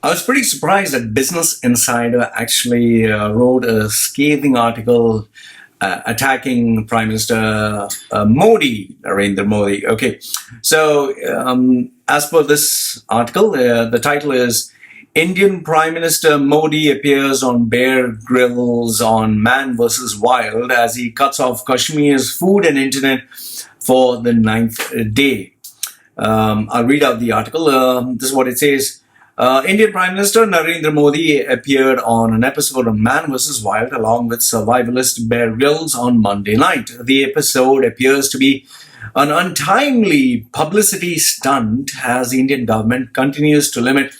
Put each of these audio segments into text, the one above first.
I was pretty surprised that Business Insider actually wrote a scathing article attacking Prime Minister Modi, Narendra Modi. Okay, so as per this article, the title is Indian Prime Minister Modi appears on Bear Grylls on Man vs. Wild as he cuts off Kashmir's food and internet for the ninth day. I'll read out the article. This is what it says. Indian Prime Minister Narendra Modi appeared on an episode of Man vs. Wild along with survivalist Bear Grylls on Monday night. The episode appears to be an untimely publicity stunt as the Indian government continues to limit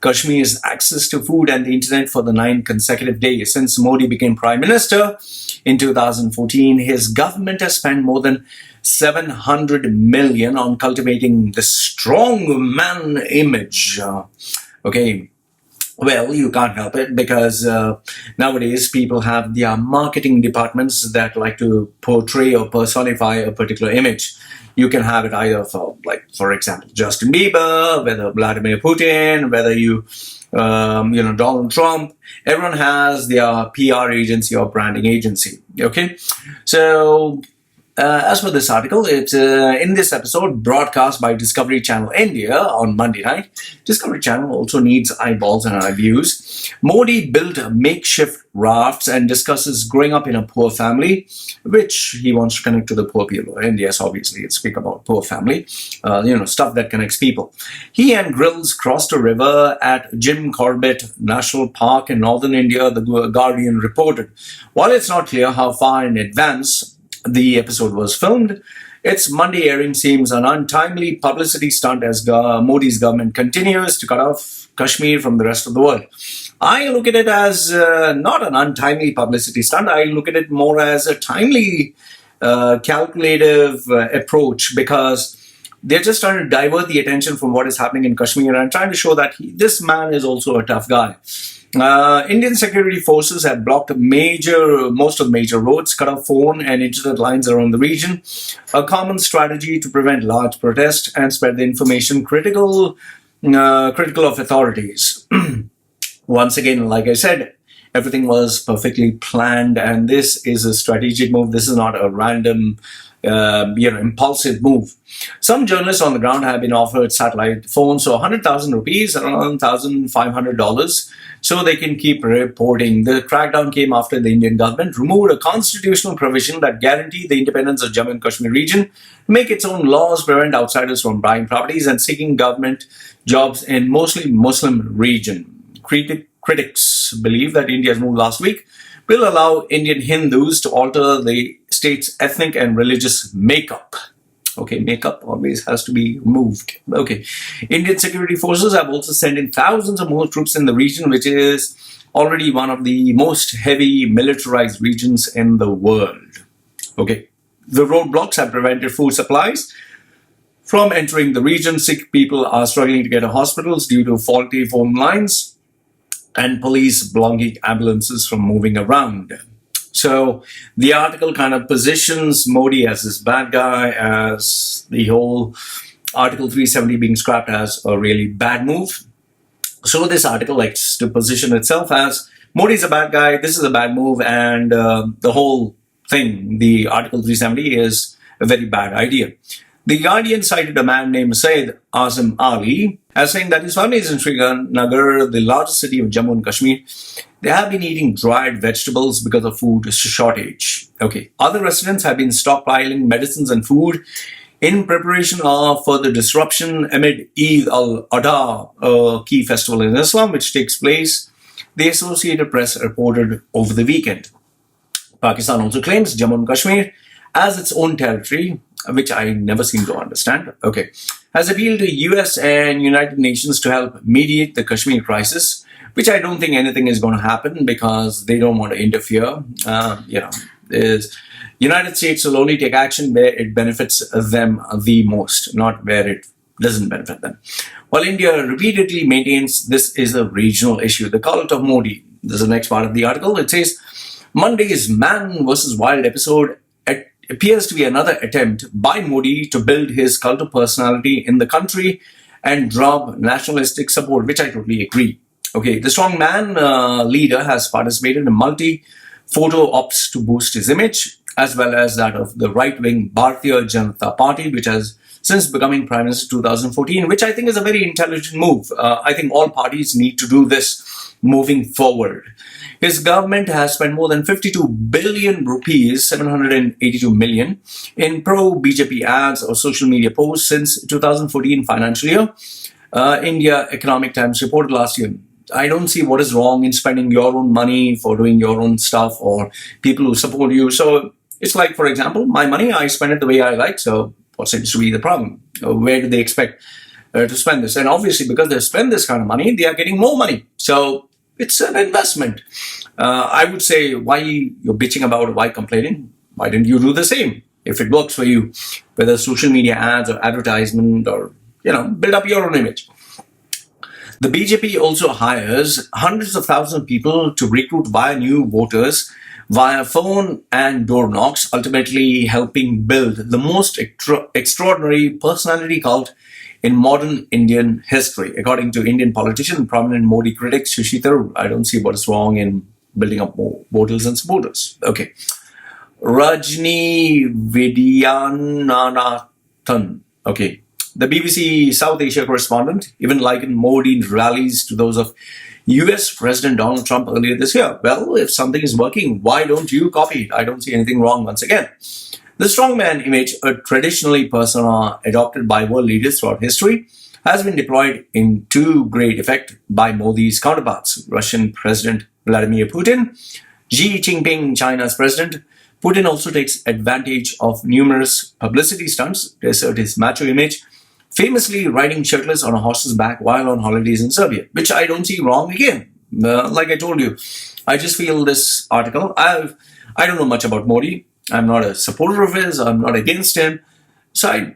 Kashmir's access to food and the internet for the 9 consecutive days. Since Modi became Prime Minister in 2014, his government has spent more than 700 million on cultivating the strong man image. Okay, well, you can't help it because nowadays people have their marketing departments that like to portray or personify a particular image. You can have it either for, like, for example, Justin Bieber, whether Vladimir Putin, whether Donald Trump. Everyone has their PR agency or branding agency. Okay, so as for this article, it's in this episode broadcast by Discovery Channel India on Monday night. Discovery Channel also needs eyeballs and eye views. Modi built makeshift rafts and discusses growing up in a poor family, which he wants to connect to the poor people. And yes, obviously, it's speak about poor family, stuff that connects people. He and Grylls crossed a river at Jim Corbett National Park in northern India, the Guardian reported. While it's not clear how far in advance the episode was filmed, its Monday airing seems an untimely publicity stunt as Modi's government continues to cut off Kashmir from the rest of the world. I look at it as not an untimely publicity stunt. I look at it more as a timely, calculative approach, because they're just trying to divert the attention from what is happening in Kashmir and trying to show that this man is also a tough guy. Indian security forces have blocked most of the major roads, cut off phone and internet lines around the region, a common strategy to prevent large protests and spread the information critical of authorities. Once again, like I said, everything was perfectly planned, and this is a strategic move. This is not a random impulsive move. Some journalists on the ground have been offered satellite phones, so 100,000 rupees, around $1,500, so they can keep reporting. The crackdown came after the Indian government removed a constitutional provision that guaranteed the independence of Jammu and Kashmir region, make its own laws, prevent outsiders from buying properties and seeking government jobs in mostly Muslim region. Critics believe that India's move last week will allow Indian Hindus to alter the state's ethnic and religious makeup. Okay, makeup always has to be removed. Okay, Indian security forces have also sent in thousands of more troops in the region, which is already one of the most heavy militarized regions in the world. Okay, the roadblocks have prevented food supplies from entering the region. Sick people are struggling to get to hospitals due to faulty phone lines and police blocking ambulances from moving around. So the article kind of positions Modi as this bad guy, as the whole Article 370 being scrapped as a really bad move. So this article likes to position itself as Modi's a bad guy, this is a bad move, and the whole thing, the Article 370, is a very bad idea. The Guardian cited a man named Said Azam Ali as saying that his family is in Srinagar, the largest city of Jammu and Kashmir. They have been eating dried vegetables because of food shortage. Okay, other residents have been stockpiling medicines and food in preparation for the disruption amid Eid al-Adha, a key festival in Islam, which takes place, the Associated Press reported over the weekend. Pakistan also claims Jammu and Kashmir as its own territory, which I never seem to understand. Okay, has appealed to US and United Nations to help mediate the Kashmir crisis, which I don't think anything is going to happen because they don't want to interfere. United States will only take action where it benefits them the most, not where it doesn't benefit them. While India repeatedly maintains this is a regional issue, the cult of Modi. This is the next part of the article. It says, Monday's Man vs. Wild episode appears to be another attempt by Modi to build his cult of personality in the country and drop nationalistic support, which I totally agree. Okay, the strongman leader has participated in multi-photo ops to boost his image, as well as that of the right-wing Bharatiya Janata Party, which has since becoming Prime Minister 2014, which I think is a very intelligent move. I think all parties need to do this moving forward. His government has spent more than 52 billion rupees, 782 million, in pro-BJP ads or social media posts since 2014 financial year. India Economic Times reported last year. I don't see what is wrong in spending your own money for doing your own stuff or people who support you. So it's like, for example, my money, I spend it the way I like. So what seems to be the problem? Where do they expect to spend this? And obviously, because they spend this kind of money, they are getting more money. So it's an investment. I would say, why you're bitching about it, why complaining? Why didn't you do the same? If it works for you, whether social media ads or advertisement or, build up your own image. The BJP also hires hundreds of thousands of people to recruit via new voters via phone and door knocks, ultimately helping build the most extraordinary personality cult in modern Indian history, according to Indian politician and prominent Modi critic Shashi Tharoor. I don't see what is wrong in building up more voters and supporters. Okay. Rajni Vidyanathan. Okay. The BBC South Asia correspondent even likened Modi's rallies to those of US President Donald Trump earlier this year. Well, if something is working, why don't you copy it? I don't see anything wrong once again. The strongman image, a traditionally persona adopted by world leaders throughout history, has been deployed in to great effect by Modi's counterparts, Russian President Vladimir Putin, Xi Jinping, China's president. Putin also takes advantage of numerous publicity stunts to assert his macho image, famously riding shirtless on a horse's back while on holidays in Serbia, which I don't see wrong again. Like I told you, I just feel this article, I don't know much about Modi. I'm not a supporter of his. I'm not against him. So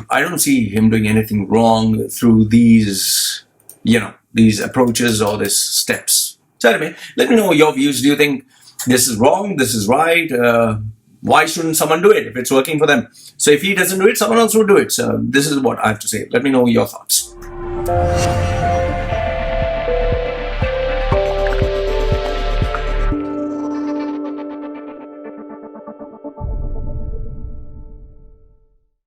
I don't see him doing anything wrong through these, these approaches or these steps. So anyway, let me know your views. Do you think this is wrong? This is right? Why shouldn't someone do it if it's working for them? So if he doesn't do it, someone else will do it. So this is what I have to say. Let me know your thoughts.